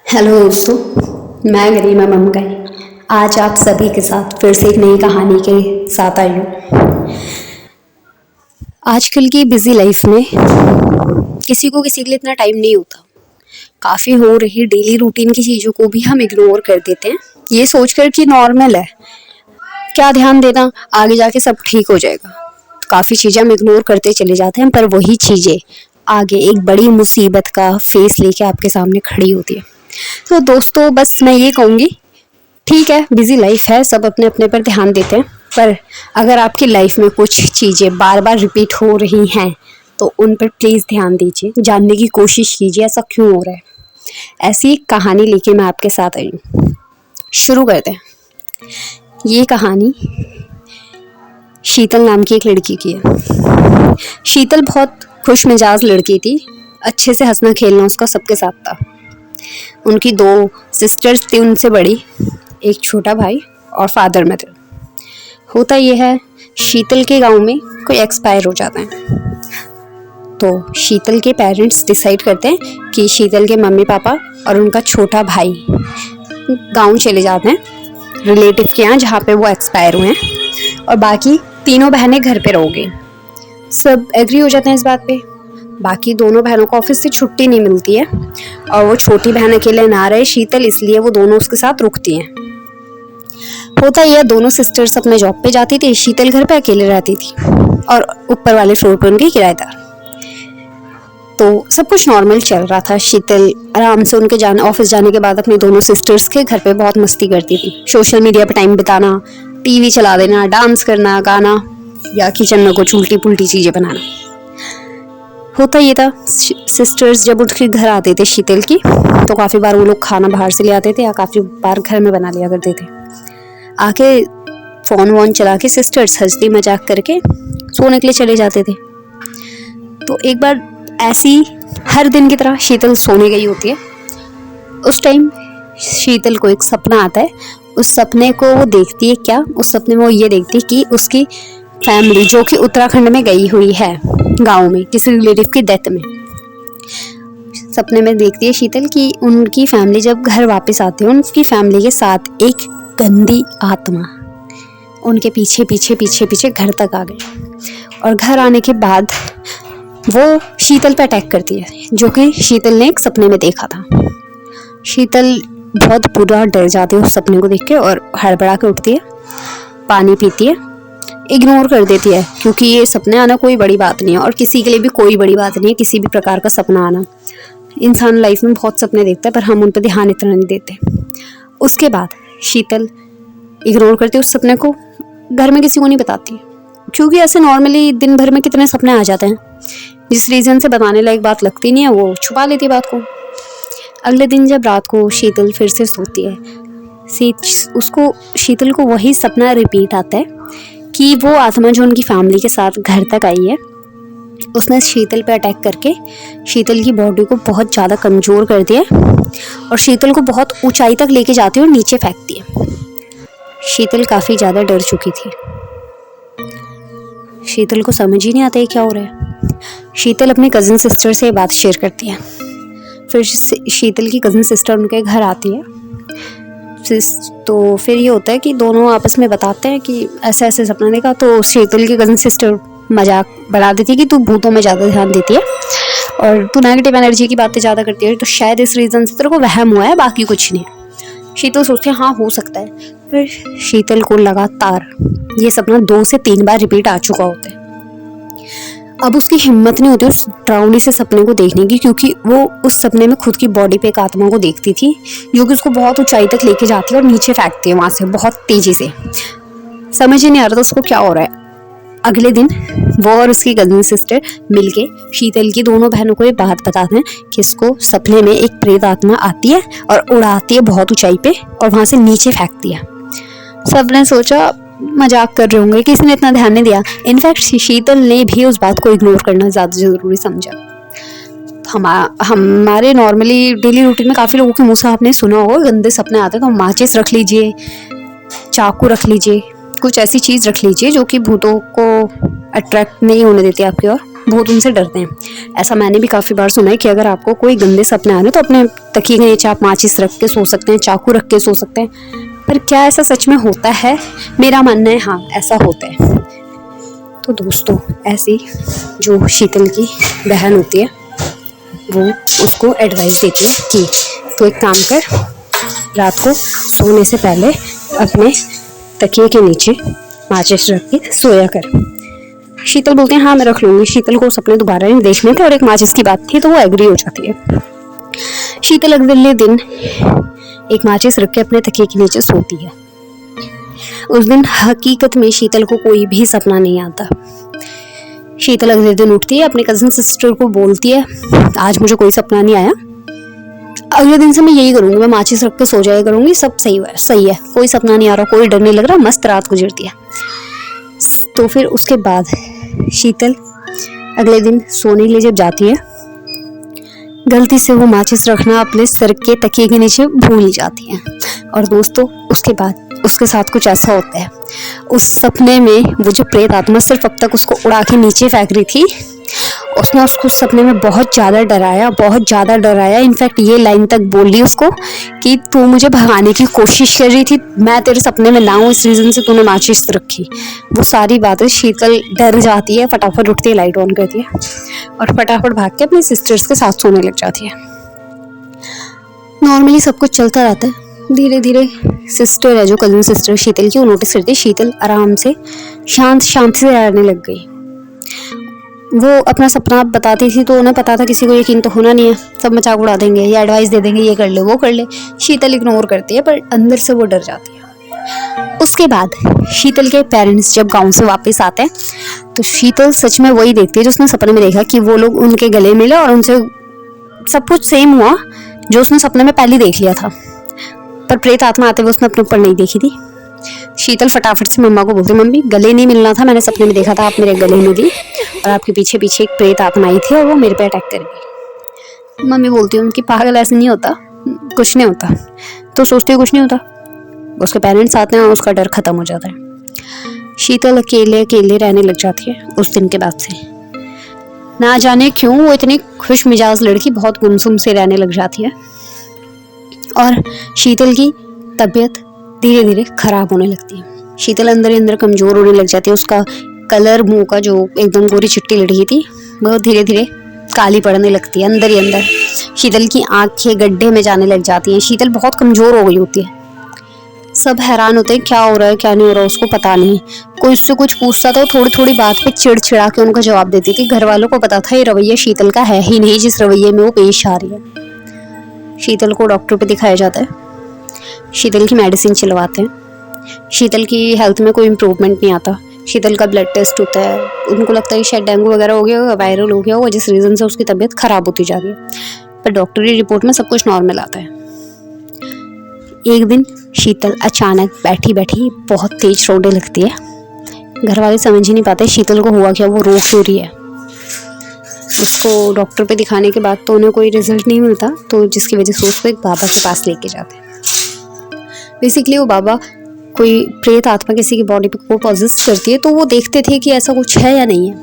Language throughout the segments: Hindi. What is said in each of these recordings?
हेलो दोस्तों, मैं गरिमा ममगाई आज आप सभी के साथ फिर से एक नई कहानी के साथ आई हूँ। आजकल की बिजी लाइफ में किसी को किसी के लिए इतना टाइम नहीं होता। काफ़ी हो रही डेली रूटीन की चीज़ों को भी हम इग्नोर कर देते हैं, ये सोचकर कि नॉर्मल है, क्या ध्यान देना, आगे जाके सब ठीक हो जाएगा। काफ़ी चीज़ें हम इग्नोर करते चले जाते हैं, पर वही चीज़ें आगे एक बड़ी मुसीबत का फेस लेके आपके सामने खड़ी होती है। तो दोस्तों, बस मैं ये कहूँगी, ठीक है, बिजी लाइफ है, सब अपने अपने पर ध्यान देते हैं, पर अगर आपकी लाइफ में कुछ चीज़ें बार बार रिपीट हो रही हैं तो उन पर प्लीज़ ध्यान दीजिए, जानने की कोशिश कीजिए ऐसा क्यों हो रहा है। ऐसी एक कहानी लेके मैं आपके साथ आई हूँ। शुरू करते हैं। ये कहानी शीतल नाम की एक लड़की की है। शीतल बहुत खुश मिजाज लड़की थी, अच्छे से हंसना खेलना उसका सबके साथ था। उनकी 2 सिस्टर्स थी उनसे बड़ी, एक छोटा भाई और फादर मदर। होता यह है, शीतल के गांव में कोई एक्सपायर हो जाता है तो शीतल के पेरेंट्स डिसाइड करते हैं कि शीतल के मम्मी पापा और उनका छोटा भाई गांव चले जाते हैं रिलेटिव के यहाँ जहाँ पे वो एक्सपायर हुए हैं, और बाकी तीनों बहनें घर पे रहोगी। सब एग्री हो जाते हैं इस बात पे। बाकी दोनों बहनों को ऑफिस से छुट्टी नहीं मिलती है और वो छोटी बहन अकेले ना रहे शीतल, इसलिए वो दोनों उसके साथ रुकती हैं। होता यह, दोनों सिस्टर्स अपने जॉब पे जाती थी, शीतल घर पे अकेले रहती थी और ऊपर वाले फ्लोर पर उनके किराएदार। तो सब कुछ नॉर्मल चल रहा था। शीतल आराम से उनके ऑफिस जाने के बाद अपनी दोनों सिस्टर्स के घर पे बहुत मस्ती करती थी। सोशल मीडिया पे टाइम बिताना, टीवी चला देना, डांस करना, गाना, या किचन में कुछ उल्टी पुल्टी चीजें बनाना। होता ये था, सिस्टर्स जब उनके घर आते थे शीतल की, तो काफ़ी बार वो लोग खाना बाहर से ले आते थे या काफ़ी बार घर में बना लिया करते थे। आके फ़ोन वोन चला के सिस्टर्स हंसती मजाक करके सोने के लिए चले जाते थे। तो एक बार ऐसी हर दिन की तरह शीतल सोने गई होती है। उस टाइम शीतल को एक सपना आता है। उस सपने को वो देखती है क्या, उस सपने में वो ये देखती है कि उसकी फैमिली जो कि उत्तराखंड में गई हुई है गांव में किसी रिलेटिव की डेथ में। सपने में देखती है शीतल कि उनकी फैमिली जब घर वापस आती है, उनकी फैमिली के साथ एक गंदी आत्मा उनके पीछे पीछे पीछे पीछे घर तक आ गई, और घर आने के बाद वो शीतल पे अटैक करती है, जो कि शीतल ने एक सपने में देखा था। शीतल बहुत बुरा डर जाती है उस सपने को देख के और हड़बड़ा के उठती है, पानी पीती है, इग्नोर कर देती है, क्योंकि ये सपने आना कोई बड़ी बात नहीं है और किसी के लिए भी कोई बड़ी बात नहीं है किसी भी प्रकार का सपना आना। इंसान लाइफ में बहुत सपने देखता है पर हम उन पर ध्यान इतना नहीं देते। उसके बाद शीतल इग्नोर करती है उस सपने को, घर में किसी को नहीं बताती, क्योंकि ऐसे नॉर्मली दिन भर में कितने सपने आ जाते हैं, जिस रीज़न से बताने लायक बात लगती नहीं है वो छुपा लेती है बात को। अगले दिन जब रात को शीतल फिर से सोती है, शीतल को वही सपना रिपीट आता है कि वो आत्मा जो उनकी फैमिली के साथ घर तक आई है, उसने शीतल पे अटैक करके शीतल की बॉडी को बहुत ज़्यादा कमज़ोर कर दिया और शीतल को बहुत ऊंचाई तक लेके जाती है और नीचे फेंकती है। शीतल काफ़ी ज़्यादा डर चुकी थी। शीतल को समझ ही नहीं आता है क्या हो रहा है। शीतल अपनी कज़न सिस्टर से बात शेयर करती है। फिर शीतल की कज़न सिस्टर उनके घर आती है। तो फिर ये होता है कि दोनों आपस में बताते हैं कि ऐसे ऐसे सपना देखा। तो शीतल की कज़न सिस्टर मजाक बढ़ा देती है कि तू भूतों में ज़्यादा ध्यान देती है और तू नेगेटिव एनर्जी की बातें ज़्यादा करती है, तो शायद इस रीज़न से तेरे को वहम हुआ है, बाकी कुछ नहीं है। शीतल सोचती है हाँ हो सकता है। फिर शीतल को लगातार ये सपना 2 से 3 बार रिपीट आ चुका होता है। अब उसकी हिम्मत नहीं होती उस डरावनी से सपने को देखने की, क्योंकि वो उस सपने में खुद की बॉडी पे एक आत्मा को देखती थी जो कि उसको बहुत ऊंचाई तक लेके जाती है और नीचे फेंकती है वहाँ से बहुत तेजी से। समझ ही नहीं आ रहा था उसको क्या हो रहा है। अगले दिन वो और उसकी कज़न सिस्टर मिलके शीतल की दोनों बहनों को ये बात बताते हैं कि इसको सपने में एक प्रेत आत्मा आती है और उड़ाती है बहुत ऊंचाई पे और वहाँ से नीचे फेंकती है। सब ने सोचा मजाक कर रहे होंगे, किसी ने इतना ध्यान नहीं दिया। इनफैक्ट शीतल ने भी उस बात को इग्नोर करना ज़्यादा ज़रूरी समझा। हमारे नॉर्मली डेली रूटीन में काफ़ी लोगों के मुँह से आपने सुना होगा, गंदे सपने आते हैं तो माचिस रख लीजिए, चाकू रख लीजिए, कुछ ऐसी चीज़ रख लीजिए जो कि भूतों को अट्रैक्ट नहीं होने देती आपकी ओर। भूत उनसे डरते हैं। ऐसा मैंने भी काफ़ी बार सुना है कि अगर आपको कोई गंदे सपने आ रहे तो अपने तकिए के नीचे आप माचिस रख के सो सकते हैं, चाकू रख के सो सकते हैं। पर क्या ऐसा सच में होता है? मेरा मानना है हाँ, ऐसा होता है। तो दोस्तों, ऐसी जो शीतल की बहन होती है वो उसको एडवाइस देती है कि तो एक काम कर, रात को सोने से पहले अपने तकिए के नीचे माचिस रख के सोया कर। शीतल बोलते हैं हाँ मैं रख लूँगी। शीतल को सपने दोबारा नहीं देखने थे और एक माचिस की बात थी तो वो एग्री हो जाती है। शीतल अगले दिन एक माचिस रख के अपने तकिए के नीचे सोती है। उस दिन हकीकत में शीतल को कोई भी सपना नहीं आता। शीतल अगले दिन उठती है, अपनी कजिन सिस्टर को बोलती है आज मुझे कोई सपना नहीं आया, अगले दिन से मैं यही करूँगी, मैं माचिस रख के सो जाया करूँगी, सब सही है, कोई सपना नहीं आ रहा, कोई डर नहीं लग रहा, मस्त रात गुजरती है। तो फिर उसके बाद शीतल अगले दिन सोने के लिए जब जाती है, गलती से वो माचिस रखना अपने सर के तकिए के नीचे भूल जाती है। और दोस्तों, उसके बाद उसके साथ कुछ ऐसा होता है, उस सपने में वो जो प्रेत आत्मा सिर्फ अब तक उसको उड़ा के नीचे फेंक रही थी, उसने उसको सपने में बहुत ज़्यादा डराया। इनफैक्ट ये लाइन तक बोली उसको कि तू मुझे भगाने की कोशिश कर रही थी, मैं तेरे सपने में ना हूँ, इस रीज़न से तूने माचिस रखी। वो सारी बातें शीतल डर जाती है, फटाफट उठती है, लाइट ऑन करती है और फटाफट भाग के अपनी सिस्टर्स के साथ सोने लग जाती है। नॉर्मली सब कुछ चलता रहता है। धीरे धीरे सिस्टर है जो कजिन सिस्टर शीतल की, वो नोटिस करती है शीतल आराम से शांति से रहने लग गई। वो अपना सपना बताती थी तो उन्हें पता था किसी को यकीन तो होना नहीं है, सब मजाक उड़ा देंगे या एडवाइस दे देंगे, ये कर ले वो कर ले। शीतल इग्नोर करती है पर अंदर से वो डर जाती है। उसके बाद शीतल के पेरेंट्स जब गांव से वापस आते हैं तो शीतल सच में वही देखती है जो उसने सपने में देखा, कि वो लोग उनके गले मिले और उनसे सब कुछ सेम हुआ जो उसने सपने में पहले देख लिया था। पर प्रेत आत्मा आते हुए उसने अपने ऊपर नहीं देखी थी। शीतल फटाफट से मम्मा को बोलती, मम्मी गले नहीं मिलना था, मैंने सपने में देखा था, आप मेरे गले में दी और आपके पीछे पीछे एक प्रेत आत्मा आई थी और वो मेरे पे अटैक कर गई। मम्मी बोलती है उनकी पागल, ऐसे नहीं होता, कुछ नहीं होता। तो सोचती है कुछ नहीं होता, उसके पेरेंट्स आते हैं और उसका डर खत्म हो जाता है। शीतल अकेले रहने लग जाती है उस दिन के बाद से। ना जाने क्यों वो इतनी खुश मिजाज लड़की बहुत गुमसुम से रहने लग जाती है और शीतल की तबीयत धीरे धीरे खराब होने लगती है। शीतल अंदर ही अंदर कमजोर होने लग जाती है। उसका कलर, मुंह का जो एकदम गोरी चिट्टी लड़की थी वो धीरे धीरे काली पड़ने लगती है अंदर ही अंदर। शीतल की आंखें गड्ढे में जाने लग जाती हैं। शीतल बहुत कमजोर हो गई होती है। सब हैरान होते हैं क्या हो रहा है क्या नहीं हो रहा, उसको पता नहीं। कोई उससे कुछ पूछता था, थोड़ी थोड़ी बात पे चिड़चिड़ा के उनका जवाब देती थी। घर वालों को पता था ये रवैया शीतल का है ही नहीं जिस रवैये में वो पेश आ रही है। शीतल को डॉक्टर पे दिखाया जाता है, शीतल की मेडिसिन चलवाते हैं। शीतल की हेल्थ में कोई इम्प्रूवमेंट नहीं आता। शीतल का ब्लड टेस्ट होता है, उनको लगता है कि शायद डेंगू वगैरह हो गया होगा, वायरल हो गया होगा, जिस रीज़न से उसकी तबीयत खराब होती जा रही है। पर डॉक्टरी रिपोर्ट में सब कुछ नॉर्मल आता है। एक दिन शीतल अचानक बैठी बैठी बहुत तेज रोने लगती है। घर वाले समझ ही नहीं पाते शीतल को हुआ क्या, वो रो क्यों रही है। उसको डॉक्टर पे दिखाने के बाद तो उन्हें कोई रिजल्ट नहीं मिलता, तो जिसकी वजह से उसको एक बाबा के पास लेके जाते हैं। बेसिकली वो बाबा कोई प्रेत आत्मा किसी की बॉडी पे को पॉजेस करती है तो वो देखते थे कि ऐसा कुछ है या नहीं है।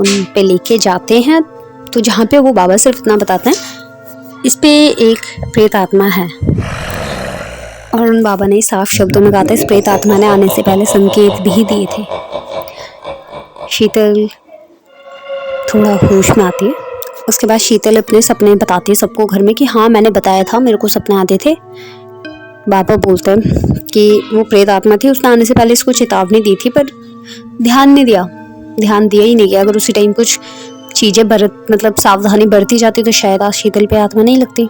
उन पे लेके जाते हैं तो जहाँ पे वो बाबा सिर्फ इतना बताते हैं इस पे एक प्रेत आत्मा है, और उन बाबा ने साफ शब्दों में कहा था इस प्रेत आत्मा ने आने से पहले संकेत भी दिए थे। शीतल थोड़ा होश में आती है। उसके बाद शीतल अपने सपने बताती है सबको घर में कि हाँ मैंने बताया था, मेरे को सपने आते थे। बाबा बोलते हैं कि वो प्रेत आत्मा थी, उसने आने से पहले इसको चेतावनी दी थी पर ध्यान दिया ही नहीं गया। अगर उसी टाइम कुछ चीज़ें मतलब सावधानी बरती जाती तो शायद आज शीतल पे आत्मा नहीं लगती।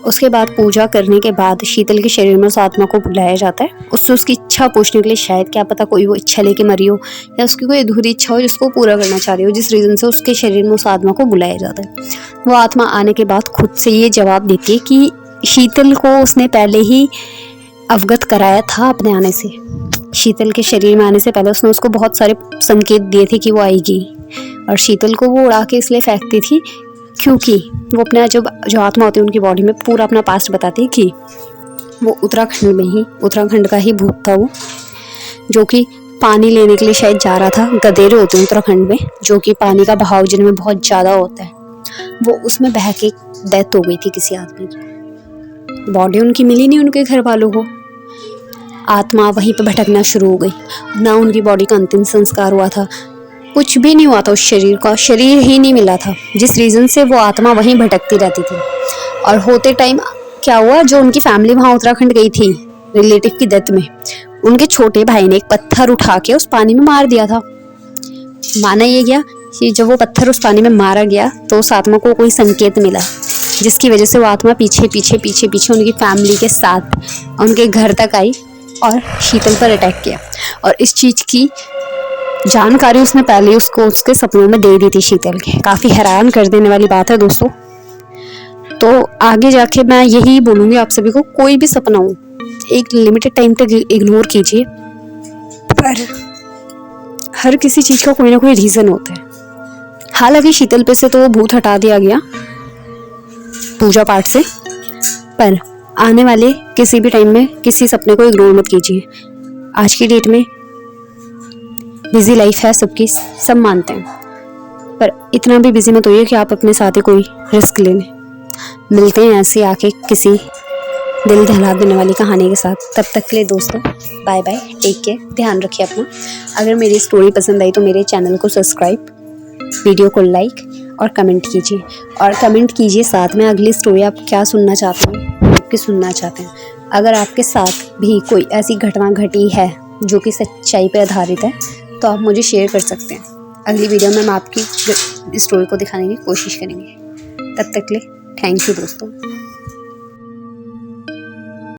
उसके बाद पूजा करने के बाद शीतल के शरीर में उस आत्मा को बुलाया जाता है, उससे उसकी इच्छा पूछने के लिए। शायद क्या पता कोई वो इच्छा लेके मरी हो या उसकी कोई अधूरी इच्छा हो जिसको पूरा करना चाह रही हो, जिस रीज़न से उसके शरीर में उस आत्मा को बुलाया जाता है। वो आत्मा आने के बाद खुद से ये जवाब देती है कि शीतल को उसने पहले ही अवगत कराया था अपने आने से। शीतल के शरीर में आने से पहले उसने उसको बहुत सारे संकेत दिए थे कि वो आएगी, और शीतल को वो उड़ा के इसलिए फेंकती थी क्योंकि वो अपना जो आत्मा होती है उनकी बॉडी में पूरा अपना पास्ट बताती है कि वो उत्तराखंड का ही भूत था वो, जो कि पानी लेने के लिए शायद जा रहा था। गदेरे होते हैं उत्तराखंड में, जो कि पानी का बहाव जिनमें बहुत ज़्यादा होता है, वो उसमें बह के डेथ हो गई थी किसी आदमी की। बॉडी उनकी मिली नहीं उनके घर वालों को। आत्मा वहीं पे भटकना शुरू हो गई। ना उनकी बॉडी का अंतिम संस्कार हुआ था, कुछ भी नहीं हुआ था, उस शरीर का शरीर ही नहीं मिला था, जिस रीज़न से वो आत्मा वहीं भटकती रहती थी। और होते टाइम क्या हुआ, जो उनकी फैमिली वहाँ उत्तराखंड गई थी रिलेटिव की डेथ में, उनके छोटे भाई ने एक पत्थर उठा के उस पानी में मार दिया था। माना ये गया कि जब वो पत्थर उस पानी में मारा गया तो उस आत्मा को कोई संकेत मिला, जिसकी वजह से वो आत्मा पीछे पीछे पीछे पीछे उनकी फैमिली के साथ उनके घर तक आई और शीतल पर अटैक किया। और इस चीज़ की जानकारी उसने पहले उसको उसके सपनों में दे दी थी शीतल के। काफ़ी हैरान कर देने वाली बात है दोस्तों। तो आगे जाके मैं यही बोलूँगी आप सभी को, कोई भी सपना हो एक लिमिटेड टाइम तक इग्नोर कीजिए, पर हर किसी चीज़ का कोई ना कोई रीज़न होता है। हालांकि शीतल पे से तो वो भूत हटा दिया गया पूजा पाठ से, पर आने वाले किसी भी टाइम में किसी सपने को इग्नोर मत कीजिए। आज की डेट में बिजी लाइफ है सबकी, सब मानते हैं, पर इतना भी बिजी मत होइए कि आप अपने साथ ही कोई रिस्क ले लें। मिलते हैं ऐसे आके किसी दिल दहला देने वाली कहानी के साथ। तब तक के लिए दोस्तों बाय बाय, टेक केयर, ध्यान रखिए अपना। अगर मेरी स्टोरी पसंद आई तो मेरे चैनल को सब्सक्राइब, वीडियो को लाइक और कमेंट कीजिए। और कमेंट कीजिए साथ में अगली स्टोरी आप क्या सुनना चाहते हैं, आपकी सुनना चाहते हैं। अगर आपके साथ भी कोई ऐसी घटना घटी है जो कि सच्चाई पर आधारित है तो आप मुझे शेयर कर सकते हैं। अगली वीडियो में हम आपकी स्टोरी को दिखाने की कोशिश करेंगे। तब तक के लिए थैंक यू दोस्तों।